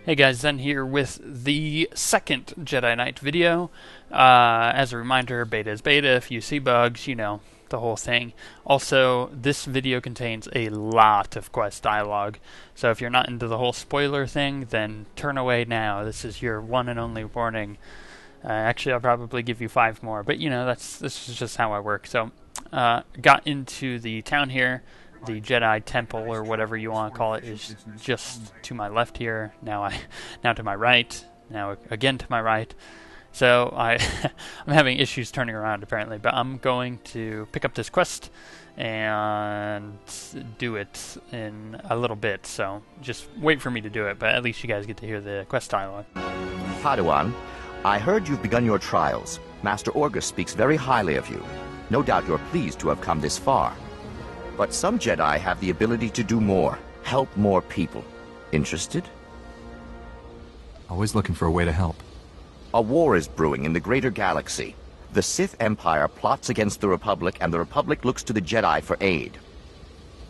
Hey guys, Zen here with the second Jedi Knight video. As a reminder, beta is beta. If you see bugs, you know, the whole thing. Also, this video contains a lot of quest dialogue, so if you're not into the whole spoiler thing, then turn away now. This is your one and only warning. Actually, I'll probably give you 5 more, but you know, this is just how I work. So, got into the town here. The Jedi Temple, or whatever you want to call it, is just to my left here. Now to my right. Now again to my right. So I'm having issues turning around apparently, but I'm going to pick up this quest and do it in a little bit. So just wait for me to do it, but at least you guys get to hear the quest dialogue. Padawan, I heard you've begun your trials. Master Orgus speaks very highly of you. No doubt you're pleased to have come this far. But some Jedi have the ability to do more, help more people. Interested? Always looking for a way to help. A war is brewing in the greater galaxy. The Sith Empire plots against the Republic, and the Republic looks to the Jedi for aid.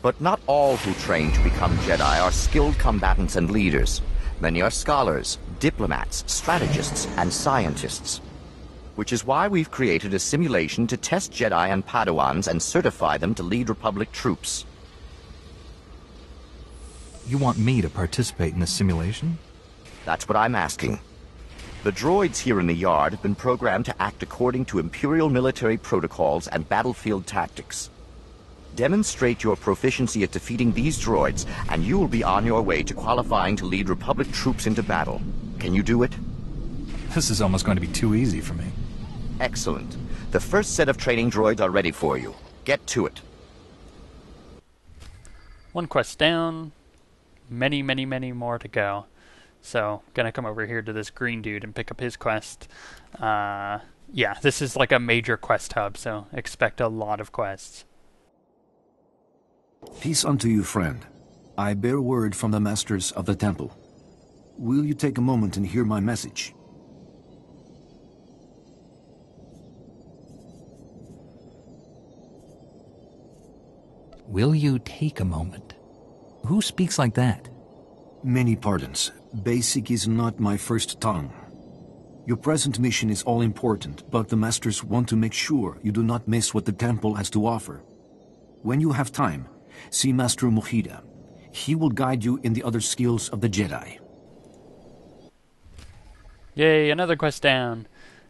But not all who train to become Jedi are skilled combatants and leaders. Many are scholars, diplomats, strategists, and scientists. Which is why we've created a simulation to test Jedi and Padawans and certify them to lead Republic troops. You want me to participate in this simulation? That's what I'm asking. The droids here in the yard have been programmed to act according to Imperial military protocols and battlefield tactics. Demonstrate your proficiency at defeating these droids, and you will be on your way to qualifying to lead Republic troops into battle. Can you do it? This is almost going to be too easy for me. Excellent. The first set of training droids are ready for you. Get to it. One quest down, many more to go. So, gonna come over here to this green dude and pick up his quest. Yeah, this is like a major quest hub, so expect a lot of quests. Peace unto you, friend. I bear word from the masters of the temple. Will you take a moment and hear my message? Will you take a moment? Who speaks like that? Many pardons. Basic is not my first tongue. Your present mission is all important, but the masters want to make sure you do not miss what the temple has to offer. When you have time, see Master Mujida. He will guide you in the other skills of the Jedi. Yay, another quest down.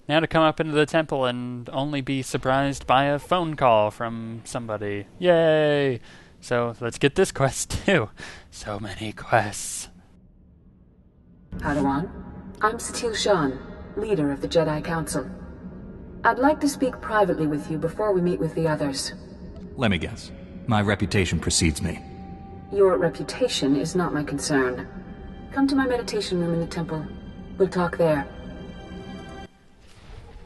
Now to come up into the temple and only be surprised by a phone call from somebody. Yay! So let's get this quest too. So many quests. Padawan, I'm Satil Shan, leader of the Jedi Council. I'd like to speak privately with you before we meet with the others. Let me guess. My reputation precedes me. Your reputation is not my concern. Come to my meditation room in the temple. We'll talk there.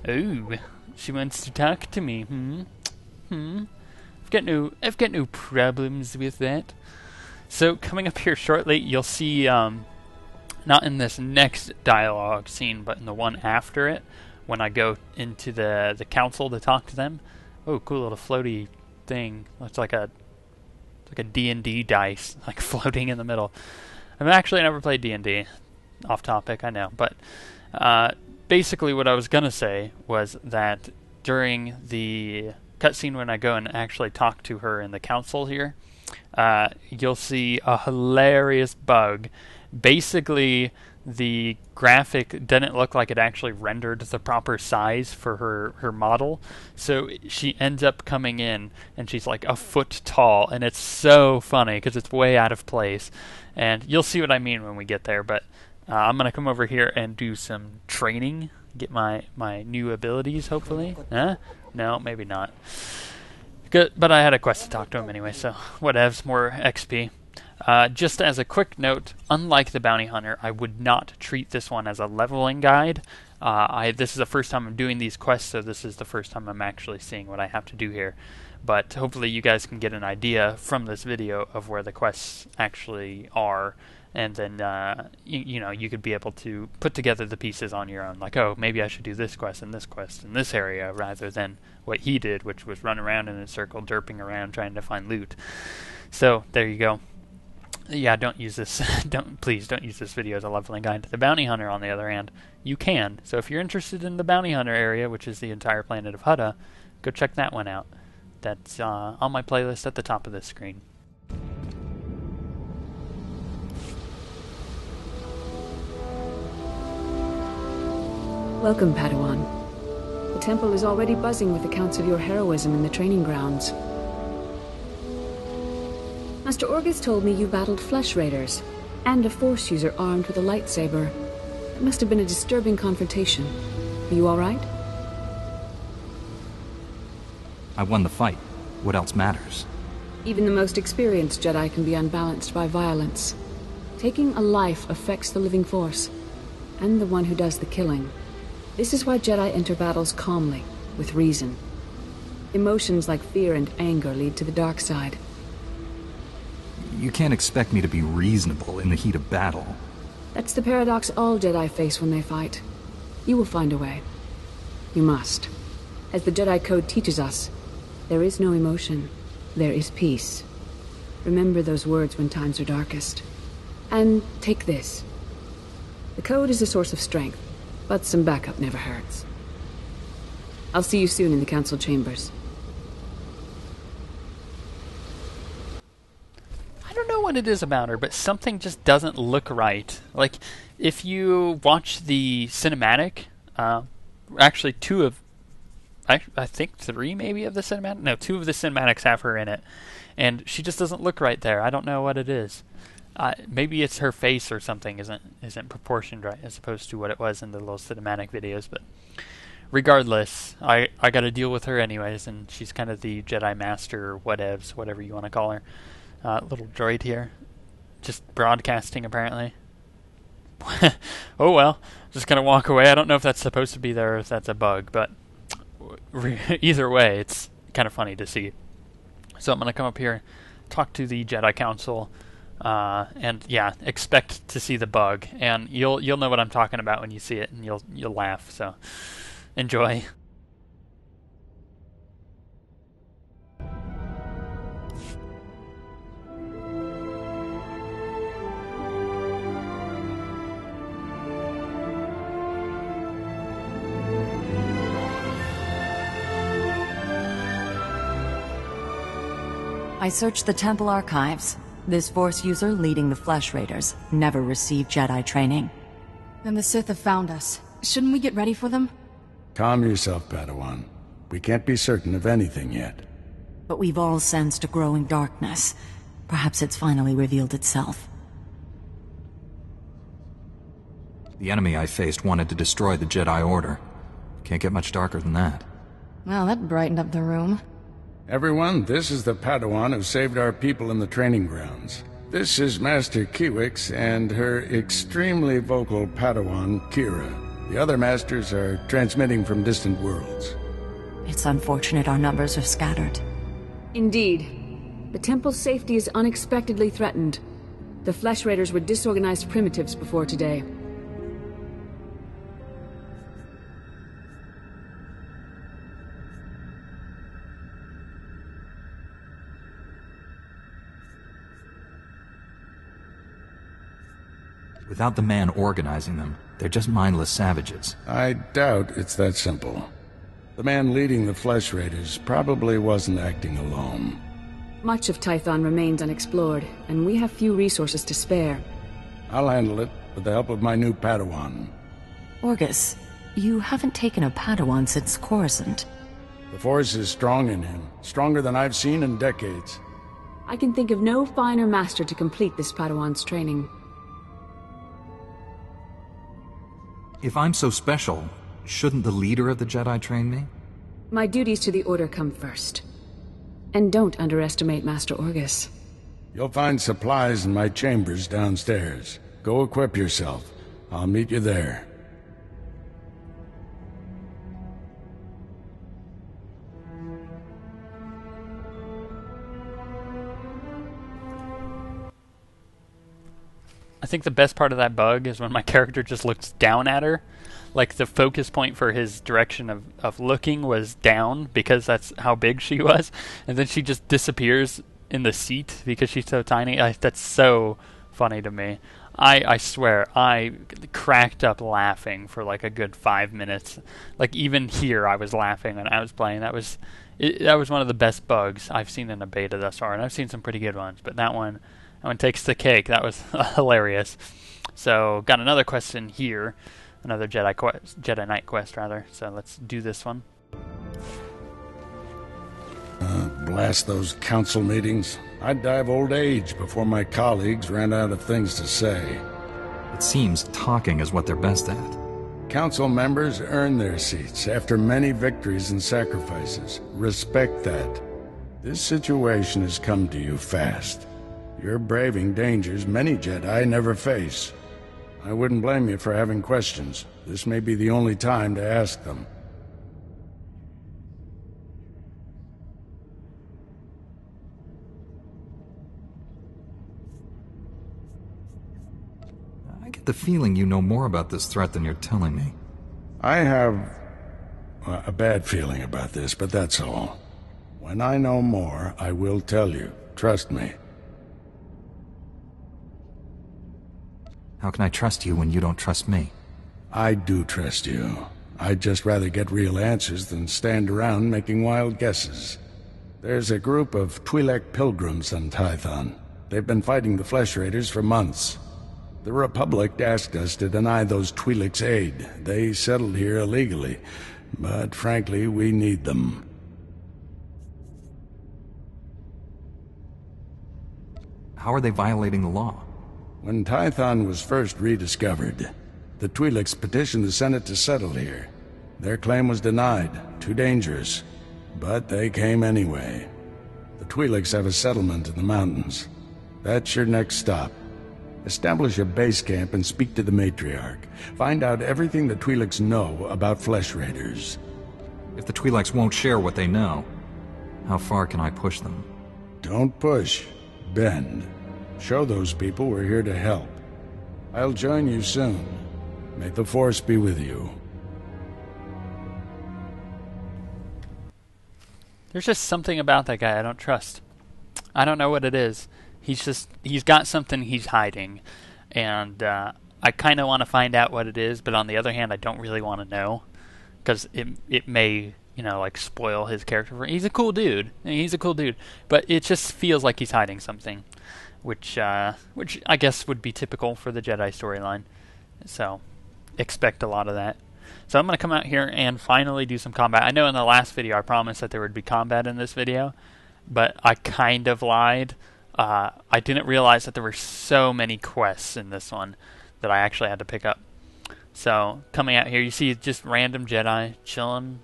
Ooh, she wants to talk to me. I've got no problems with that. So coming up here shortly, you'll see, not in this next dialogue scene, but in the one after it, when I go into the council to talk to them. Oh, cool little floaty thing. Looks like a D&D dice, like floating in the middle. I've actually never played D&D. Off topic, I know, but basically what I was gonna say was that during the cutscene when I go and actually talk to her in the council here, you'll see a hilarious bug. Basically, the graphic didn't look like it actually rendered the proper size for her model, so she ends up coming in and she's like a foot tall, and it's so funny because it's way out of place, and you'll see what I mean when we get there. But I'm gonna come over here and do some training, get my new abilities hopefully. No, maybe not. Good, but I had a quest to talk to him anyway, so whatevs, more XP. Just as a quick note, unlike the Bounty Hunter, I would not treat this one as a leveling guide. This is the first time I'm doing these quests, so this is the first time I'm actually seeing what I have to do here. But hopefully you guys can get an idea from this video of where the quests actually are, and then you know, you could be able to put together the pieces on your own. Like, oh, maybe I should do this quest in this area, rather than what he did, which was run around in a circle, derping around trying to find loot. So there you go. Yeah, don't use this. Please don't use this video as a leveling guide. The Bounty Hunter, on the other hand, you can. So if you're interested in the Bounty Hunter area, which is the entire planet of Hutta, go check that one out. That's on my playlist at the top of this screen. Welcome, Padawan. The temple is already buzzing with accounts of your heroism in the training grounds. Master Orgus told me you battled flesh raiders, and a Force user armed with a lightsaber. It must have been a disturbing confrontation. Are you alright? I won the fight. What else matters? Even the most experienced Jedi can be unbalanced by violence. Taking a life affects the living Force, and the one who does the killing. This is why Jedi enter battles calmly, with reason. Emotions like fear and anger lead to the dark side. You can't expect me to be reasonable in the heat of battle. That's the paradox all Jedi face when they fight. You will find a way. You must. As the Jedi Code teaches us, there is no emotion. There is peace. Remember those words when times are darkest. And take this. The Code is a source of strength, but some backup never hurts. I'll see you soon in the Council Chambers. I don't know what it is about her, but something just doesn't look right. Like, if you watch the cinematic, actually I think 3 maybe of the cinematic? No, 2 of the cinematics have her in it. And she just doesn't look right there. I don't know what it is. Maybe it's her face or something isn't proportioned right as opposed to what it was in the little cinematic videos. But regardless, I got to deal with her anyways, and she's kind of the Jedi Master or whatevs, whatever you want to call her. Little droid here. Just broadcasting, apparently. Oh well. Just gonna walk away. I don't know if that's supposed to be there or if that's a bug, but either way, it's kind of funny to see. So I'm gonna come up here, talk to the Jedi Council, and yeah, expect to see the bug. And you'll know what I'm talking about when you see it, and you'll laugh. So enjoy. I searched the temple archives. This Force user leading the Flesh Raiders never received Jedi training. Then the Sith have found us. Shouldn't we get ready for them? Calm yourself, Padawan. We can't be certain of anything yet. But we've all sensed a growing darkness. Perhaps it's finally revealed itself. The enemy I faced wanted to destroy the Jedi Order. Can't get much darker than that. Well, that brightened up the room. Everyone, this is the Padawan who saved our people in the training grounds. This is Master Kiwix and her extremely vocal Padawan, Kira. The other Masters are transmitting from distant worlds. It's unfortunate our numbers are scattered. Indeed. The temple's safety is unexpectedly threatened. The Flesh Raiders were disorganized primitives before today. Without the man organizing them, they're just mindless savages. I doubt it's that simple. The man leading the Flesh Raiders probably wasn't acting alone. Much of Tython remains unexplored, and we have few resources to spare. I'll handle it with the help of my new Padawan. Orgus, you haven't taken a Padawan since Coruscant. The Force is strong in him, stronger than I've seen in decades. I can think of no finer master to complete this Padawan's training. If I'm so special, shouldn't the leader of the Jedi train me? My duties to the Order come first. And don't underestimate Master Orgus. You'll find supplies in my chambers downstairs. Go equip yourself. I'll meet you there. I think the best part of that bug is when my character just looks down at her. Like, the focus point for his direction of looking was down, because that's how big she was. And then she just disappears in the seat because she's so tiny. That's so funny to me. I swear, I cracked up laughing for like a good 5 minutes. Like even here, I was laughing when I was playing. That was one of the best bugs I've seen in a beta thus far, and I've seen some pretty good ones. But that one takes the cake. That was hilarious. So got another quest in here, another Jedi Knight quest rather. So let's do this one. Blast those council meetings. I'd die of old age before my colleagues ran out of things to say. It seems talking is what they're best at. Council members earn their seats after many victories and sacrifices. Respect that. This situation has come to you fast. You're braving dangers many Jedi never face. I wouldn't blame you for having questions. This may be the only time to ask them. I get the feeling you know more about this threat than you're telling me. I have a bad feeling about this, but that's all. When I know more, I will tell you. Trust me. How can I trust you when you don't trust me? I do trust you. I'd just rather get real answers than stand around making wild guesses. There's a group of TWIC pilgrims on Tython. They've been fighting the Flesh Raiders for months. The Republic asked us to deny those TWIC's aid. They settled here illegally, but frankly, we need them. How are they violating the law? When Tython was first rediscovered, the TWIC's petitioned the Senate to settle here. Their claim was denied, too dangerous, but they came anyway. The TWIC's have a settlement in the mountains. That's your next stop. Establish a base camp and speak to the matriarch. Find out everything the TWIC's know about Flesh Raiders. If the TWIC's won't share what they know, how far can I push them? Don't push. Bend. Show those people we're here to help. I'll join you soon. May the Force be with you. There's just something about that guy I don't trust. I don't know what it is. He's got something he's hiding, and I kind of want to find out what it is, but on the other hand, I don't really want to know, because it may, like spoil his character. He's a cool dude. But it just feels like he's hiding something, which I guess would be typical for the Jedi storyline. So expect a lot of that. So I'm going to come out here and finally do some combat. I know in the last video I promised that there would be combat in this video, but I kind of lied. I didn't realize that there were so many quests in this one that I actually had to pick up. So coming out here, you see just random Jedi chilling,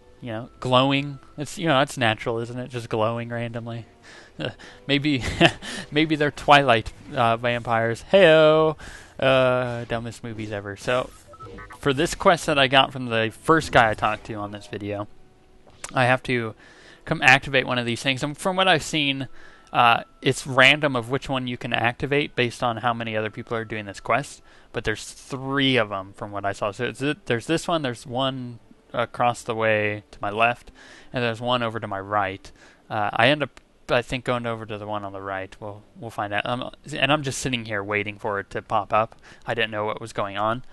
glowing. It's it's natural, isn't it? Just glowing randomly. Maybe they're Twilight vampires. Heyo, dumbest movies ever. So for this quest that I got from the first guy I talked to on this video, I have to come activate one of these things. And from what I've seen, it's random of which one you can activate based on how many other people are doing this quest. But there's 3 of them from what I saw. So there's this one, there's one across the way to my left, and there's one over to my right. I end up, I think, going over to the one on the right. We'll find out. And I'm just sitting here waiting for it to pop up. I didn't know what was going on,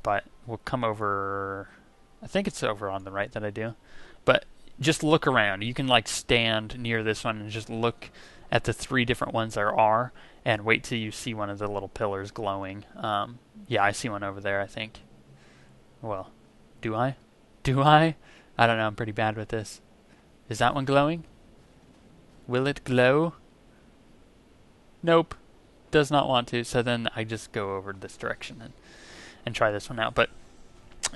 but we'll come over. I think it's over on the right that I do. But just look around. You can stand near this one and just look at the 3 different ones there are, and wait till you see one of the little pillars glowing. Yeah, I see one over there, I think. Well, do I? I don't know, I'm pretty bad with this. Is that one glowing? Will it glow? Nope. Does not want to, so then I just go over this direction and try this one out. But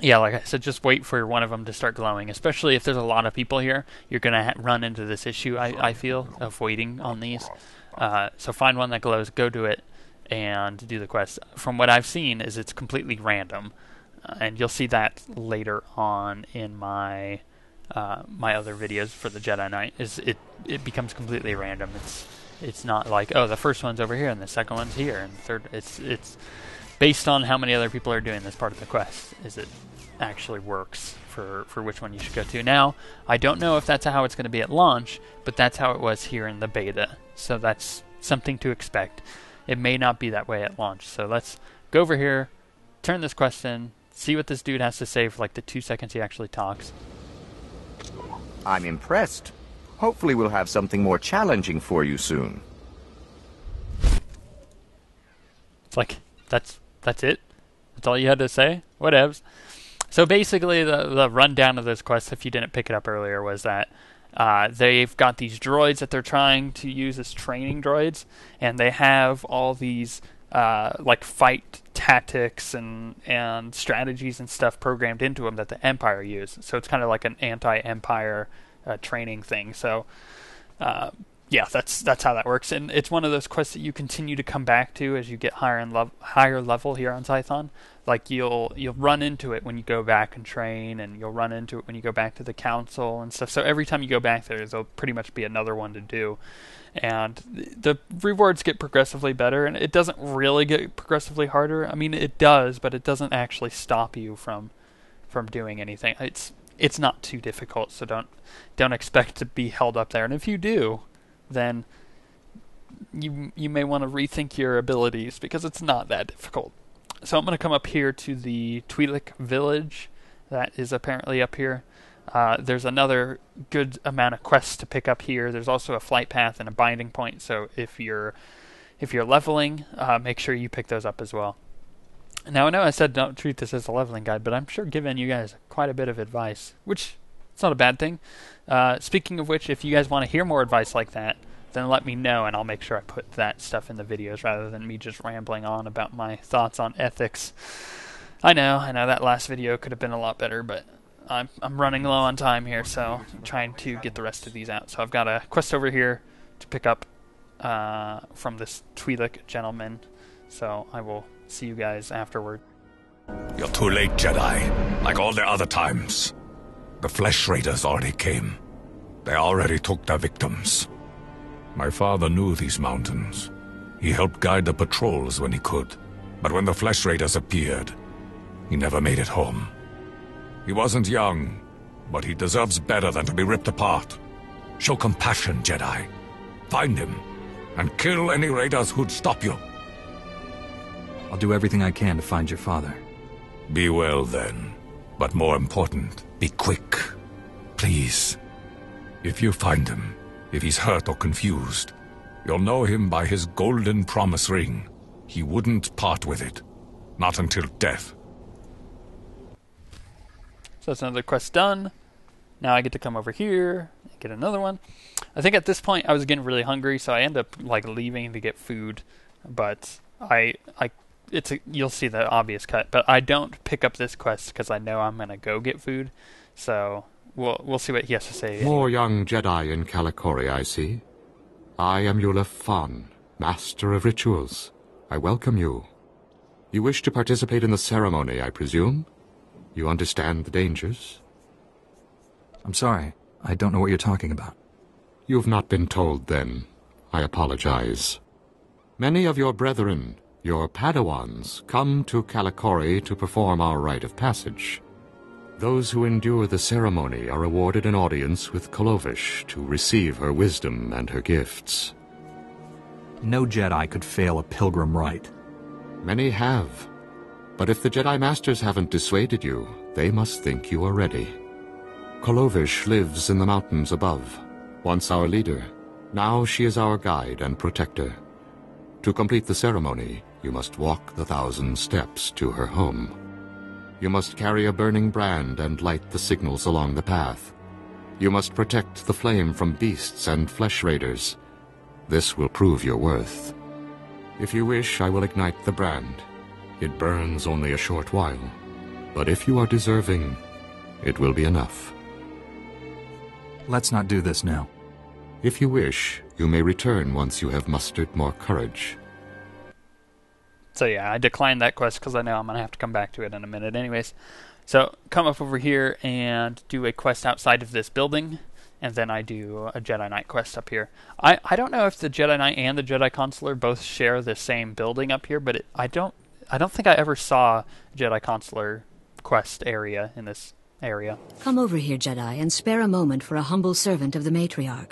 yeah, like I said, just wait for one of them to start glowing, especially if there's a lot of people here. You're going to run into this issue, I feel, of waiting on these. So find one that glows, go to it, and do the quest. From what I've seen, is it's completely random. And you'll see that later on in my my other videos for the Jedi Knight. It becomes completely random. It's not like, oh, the first one's over here and the second one's here and the third. It's based on how many other people are doing this part of the quest. actually works for which one you should go to. Now, I don't know if that's how it's going to be at launch, but that's how it was here in the beta. So that's something to expect. It may not be that way at launch. So let's go over here, turn this quest in, see what this dude has to say for like the 2 seconds he actually talks. I'm impressed. Hopefully we'll have something more challenging for you soon. It's like, that's it? That's all you had to say? Whatevs. So basically the rundown of this quest, if you didn't pick it up earlier, was that they've got these droids that they're trying to use as training droids, and they have all these like fight tactics and strategies and stuff programmed into them that the Empire use. So it's kind of like an anti-Empire training thing. So yeah, that's how that works, and it's one of those quests that you continue to come back to as you get higher level here on Scython. Like you'll run into it when you go back and train, and you'll run into it when you go back to the council and stuff. So every time you go back there'll pretty much be another one to do, and the rewards get progressively better, and it doesn't really get progressively harder. I mean, it does, but it doesn't actually stop you from doing anything. It's not too difficult, so don't expect to be held up there. And if you do, then you may want to rethink your abilities, because it's not that difficult. So I'm going to come up here to the TWIC village that is apparently up here. There's another good amount of quests to pick up here. There's also a flight path and a binding point, so if you're leveling, make sure you pick those up as well. Now, I know I said don't treat this as a leveling guide, but I'm sure giving you guys quite a bit of advice, which it's not a bad thing. Speaking of which, if you guys want to hear more advice like that, then let me know, and I'll make sure I put that stuff in the videos rather than me just rambling on about my thoughts on ethics. I know that last video could have been a lot better, but I'm running low on time here, so I'm trying to get the rest of these out. So I've got a quest over here to pick up from this TWIC gentleman, so I will see you guys afterward. You're too late, Jedi. Like all the other times. The Flesh Raiders already came. They already took their victims. My father knew these mountains. He helped guide the patrols when he could. But when the Flesh Raiders appeared, he never made it home. He wasn't young, but he deserves better than to be ripped apart. Show compassion, Jedi. Find him, and kill any raiders who'd stop you. I'll do everything I can to find your father. Be well, then. But more important, be quick. Please. If you find him, if he's hurt or confused, you'll know him by his golden promise ring. He wouldn't part with it. Not until death. So that's another quest done. Now I get to come over here and get another one. I think at this point I was getting really hungry, so I end up like leaving to get food. But you'll see the obvious cut. But I don't pick up this quest because I know I'm gonna go get food. So we'll see what he has to say. More young Jedi in Kalikori, I see. I am Yulef Fan, Master of Rituals. I welcome you. You wish to participate in the ceremony, I presume? You understand the dangers? I'm sorry. I don't know what you're talking about. You've not been told, then. I apologize. Many of your brethren, your Padawans, come to Kalikori to perform our rite of passage. Those who endure the ceremony are awarded an audience with Kolovish to receive her wisdom and her gifts. No Jedi could fail a pilgrim rite. Many have. But if the Jedi Masters haven't dissuaded you, they must think you are ready. Kolovish lives in the mountains above, once our leader. Now she is our guide and protector. To complete the ceremony, you must walk the 1,000 steps to her home. You must carry a burning brand and light the signals along the path. You must protect the flame from beasts and flesh raiders. This will prove your worth. If you wish, I will ignite the brand. It burns only a short while, but if you are deserving, it will be enough. Let's not do this now. If you wish, you may return once you have mustered more courage. So yeah, I declined that quest because I know I'm going to have to come back to it in a minute anyways. So come up over here and do a quest outside of this building, and then I do a Jedi Knight quest up here. I don't know if the Jedi Knight and the Jedi Consular both share the same building up here, but I don't think I ever saw Jedi Consular quest area in this area. Come over here, Jedi, and spare a moment for a humble servant of the Matriarch.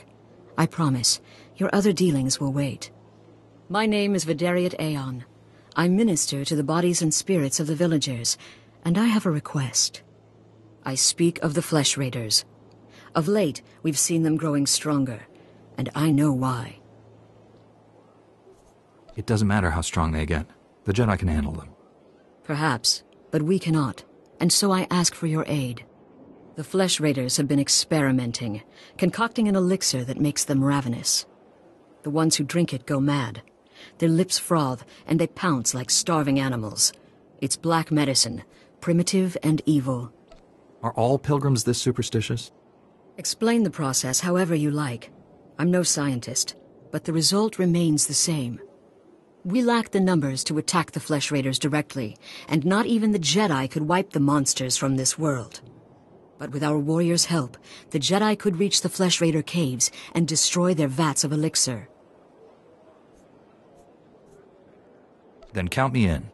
I promise, your other dealings will wait. My name is Vidariat Aeon. I minister to the bodies and spirits of the villagers, and I have a request. I speak of the Flesh Raiders. Of late, we've seen them growing stronger, and I know why. It doesn't matter how strong they get. The Jedi can handle them. Perhaps, but we cannot, and so I ask for your aid. The Flesh Raiders have been experimenting, concocting an elixir that makes them ravenous. The ones who drink it go mad. Their lips froth, and they pounce like starving animals. It's black medicine, primitive and evil. Are all pilgrims this superstitious? Explain the process however you like. I'm no scientist, but the result remains the same. We lack the numbers to attack the Flesh Raiders directly, and not even the Jedi could wipe the monsters from this world. But with our warriors' help, the Jedi could reach the Flesh Raider caves and destroy their vats of elixir. Then count me in.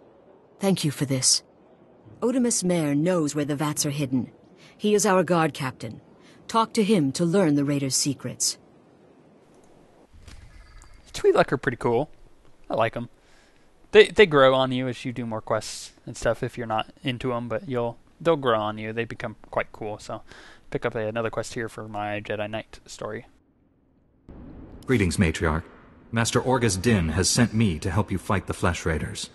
Thank you for this. Otimus Mare knows where the vats are hidden. He is our guard captain. Talk to him to learn the Raiders' secrets. TWIC are pretty cool. I like them. They grow on you as you do more quests and stuff if you're not into them, but they'll grow on you. They become quite cool. So pick up another quest here for my Jedi Knight story. Greetings, Matriarch. Master Orgus Din has sent me to help you fight the Flesh Raiders.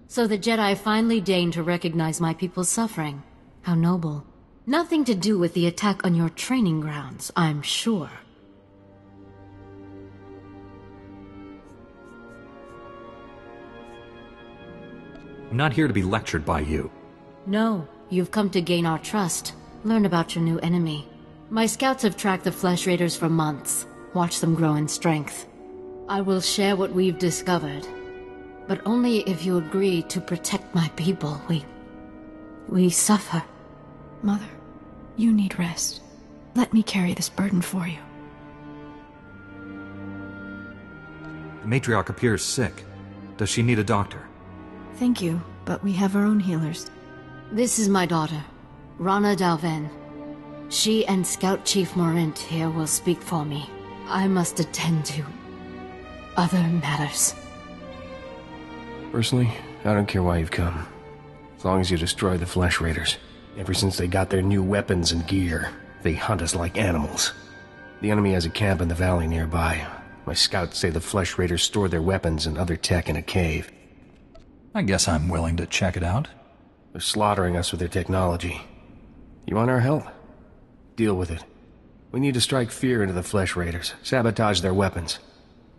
So the Jedi finally deigned to recognize my people's suffering. How noble. Nothing to do with the attack on your training grounds, I'm sure. I'm not here to be lectured by you. No, you've come to gain our trust. Learn about your new enemy. My scouts have tracked the Flesh Raiders for months. Watched them grow in strength. I will share what we've discovered. But only if you agree to protect my people. We suffer. Mother, you need rest. Let me carry this burden for you. The Matriarch appears sick. Does she need a doctor? Thank you, but we have our own healers. This is my daughter, Rana Dalven. She and Scout Chief Morint here will speak for me. I must attend to other matters. Personally, I don't care why you've come. As long as you destroy the Flesh Raiders. Ever since they got their new weapons and gear, they hunt us like animals. The enemy has a camp in the valley nearby. My scouts say the Flesh Raiders store their weapons and other tech in a cave. I guess I'm willing to check it out. They're slaughtering us with their technology. You want our help? Deal with it. We need to strike fear into the Flesh Raiders, sabotage their weapons.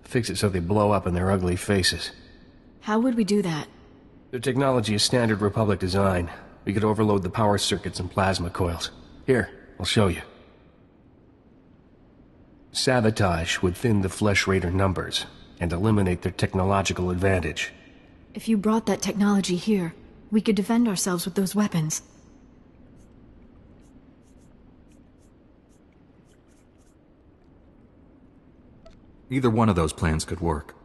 Fix it so they blow up in their ugly faces. How would we do that? Their technology is standard Republic design. We could overload the power circuits and plasma coils. Here, I'll show you. Sabotage would thin the Flesh Raider numbers and eliminate their technological advantage. If you brought that technology here, we could defend ourselves with those weapons. Either one of those plans could work.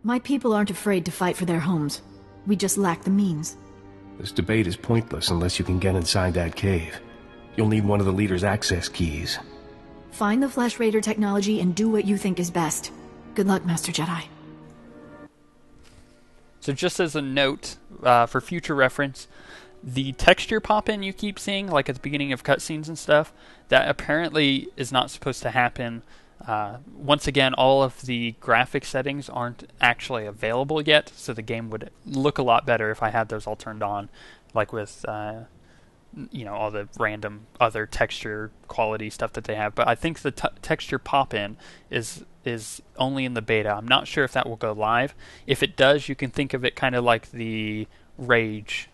My people aren't afraid to fight for their homes. We just lack the means. This debate is pointless unless you can get inside that cave. You'll need one of the leader's access keys. Find the Flesh Raider technology and do what you think is best. Good luck, Master Jedi. So just as a note, for future reference, the texture pop-in you keep seeing, like at the beginning of cutscenes and stuff, that apparently is not supposed to happen. Once again, all of the graphic settings aren't actually available yet, so the game would look a lot better if I had those all turned on, like with all the random other texture quality stuff that they have. But I think the texture pop-in is only in the beta. I'm not sure if that will go live. If it does, you can think of it kind of like the Rage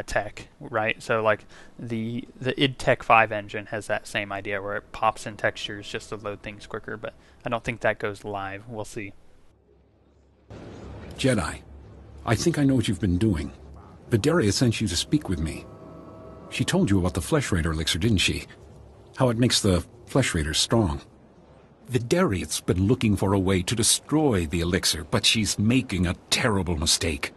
tech, right? So like the id Tech 5 engine has that same idea where it pops in textures just to load things quicker, but I don't think that goes live. We'll see. Jedi, I think I know what you've been doing. Vidaria sent you to speak with me. She told you about the Flesh Raider elixir, didn't she? How it makes the Flesh Raiders strong. Vidaria's been looking for a way to destroy the elixir, but she's making a terrible mistake.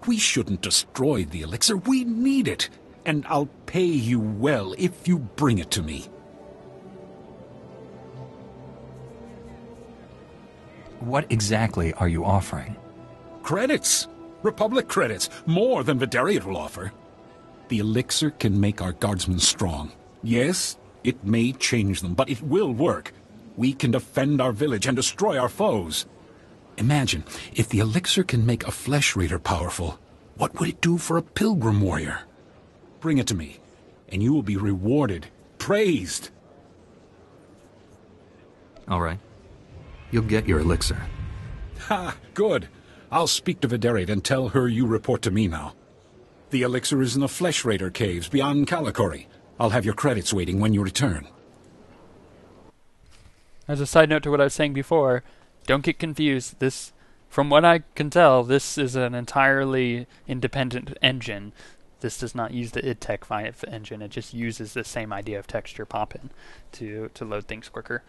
We shouldn't destroy the elixir. We need it. and I'll pay you well if you bring it to me. What exactly are you offering? Credits! Republic credits! More than Vidariat will offer. The elixir can make our guardsmen strong. Yes, it may change them, but it will work. We can defend our village and destroy our foes. Imagine, if the elixir can make a flesh raider powerful, what would it do for a pilgrim warrior? Bring it to me, and you will be rewarded, praised. All right. You'll get your elixir. Ha! Good. I'll speak to Vidariat and tell her you report to me now. The elixir is in the Flesh Raider caves beyond Calicori. I'll have your credits waiting when you return. As a side note to what I was saying before, don't get confused. This, from what I can tell, this is an entirely independent engine. This does not use the idTech 5 engine. It just uses the same idea of texture pop-in to load things quicker.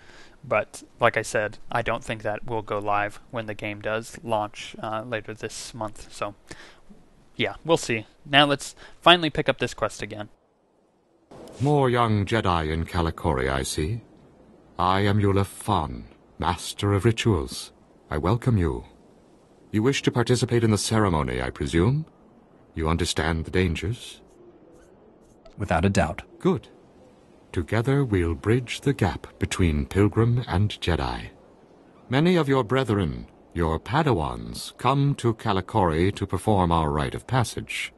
But like I said, I don't think that will go live when the game does launch later this month. So yeah, we'll see. Now let's finally pick up this quest again. More young Jedi in Calicori, I see. I am Yulef Fan, Master of Rituals. I welcome you. You wish to participate in the ceremony, I presume? You understand the dangers? Without a doubt. Good. Together we'll bridge the gap between Pilgrim and Jedi. Many of your brethren, your Padawans, come to Calicori to perform our rite of passage.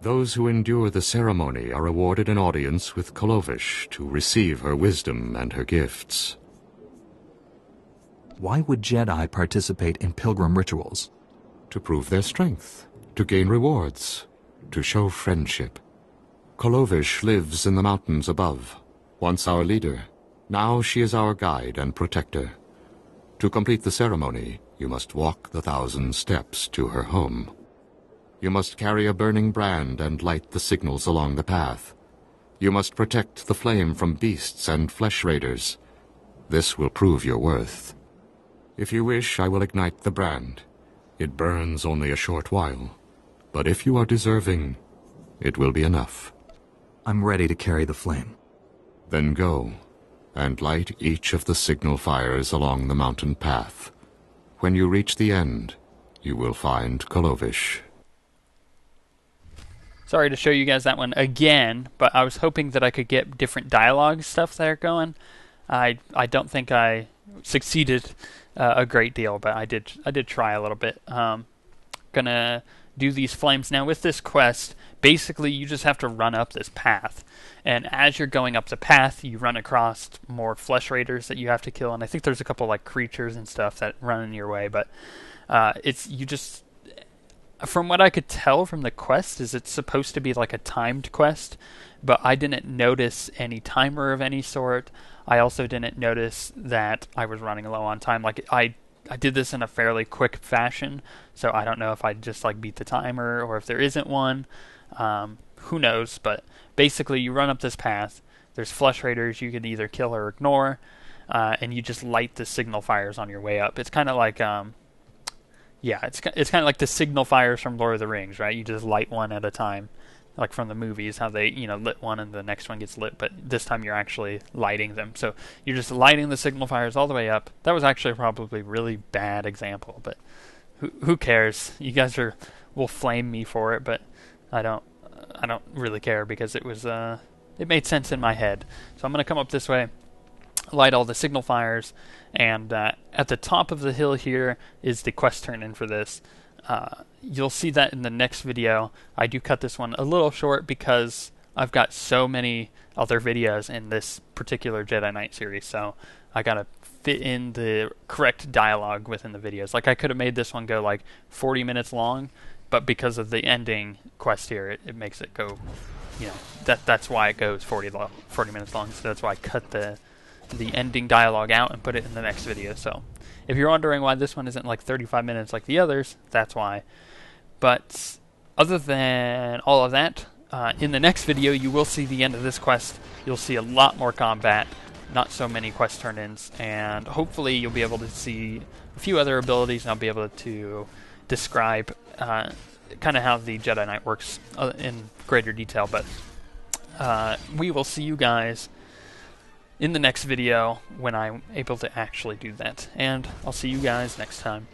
Those who endure the ceremony are awarded an audience with Kolovish to receive her wisdom and her gifts. Why would Jedi participate in pilgrim rituals? To prove their strength, to gain rewards, to show friendship. Kolovish lives in the mountains above, once our leader. Now she is our guide and protector. To complete the ceremony, you must walk the 1,000 steps to her home. You must carry a burning brand and light the signals along the path. You must protect the flame from beasts and flesh raiders. This will prove your worth. If you wish, I will ignite the brand. It burns only a short while, but if you are deserving, it will be enough. I'm ready to carry the flame. Then go, and light each of the signal fires along the mountain path. When you reach the end, you will find Kolovish. Sorry to show you guys that one again, but I was hoping that I could get different dialogue stuff there going. I don't think I succeeded a great deal, but I did try a little bit. Gonna do these flames now with this quest. Basically, you just have to run up this path, and as you're going up the path, you run across more flesh raiders that you have to kill, and I think there's a couple like creatures and stuff that run in your way. But from what I could tell from the quest, is it's supposed to be like a timed quest, but I didn't notice any timer of any sort. I also didn't notice that I was running low on time. Like I did this in a fairly quick fashion, so I don't know if I just like beat the timer or if there isn't one. Who knows? But basically, you run up this path. There's flesh raiders you can either kill or ignore, and you just light the signal fires on your way up. It's kind of like it's kind of like the signal fires from Lord of the Rings, right? You just light one at a time, like from the movies, how they lit one and the next one gets lit, but this time you're actually lighting them. So you're just lighting the signal fires all the way up. That was actually probably a really bad example, but who cares? You guys will flame me for it, but I don't really care because it made sense in my head. So I'm gonna come up this way, light all the signal fires, and at the top of the hill here is the quest turn-in for this. You'll see that in the next video. I do cut this one a little short because I've got so many other videos in this particular Jedi Knight series, so I gotta fit in the correct dialogue within the videos. Like I could have made this one go like 40 minutes long, but because of the ending quest here, it makes it go, that's why it goes 40 minutes long. So that's why I cut the ending dialogue out and put it in the next video. So if you're wondering why this one isn't like 35 minutes like the others, that's why. But other than all of that, in the next video you will see the end of this quest. You'll see a lot more combat, not so many quest turn-ins, and hopefully you'll be able to see a few other abilities, and I'll be able to describe kind of how the Jedi Knight works in greater detail. But we will see you guys in the next video when I'm able to actually do that. And I'll see you guys next time.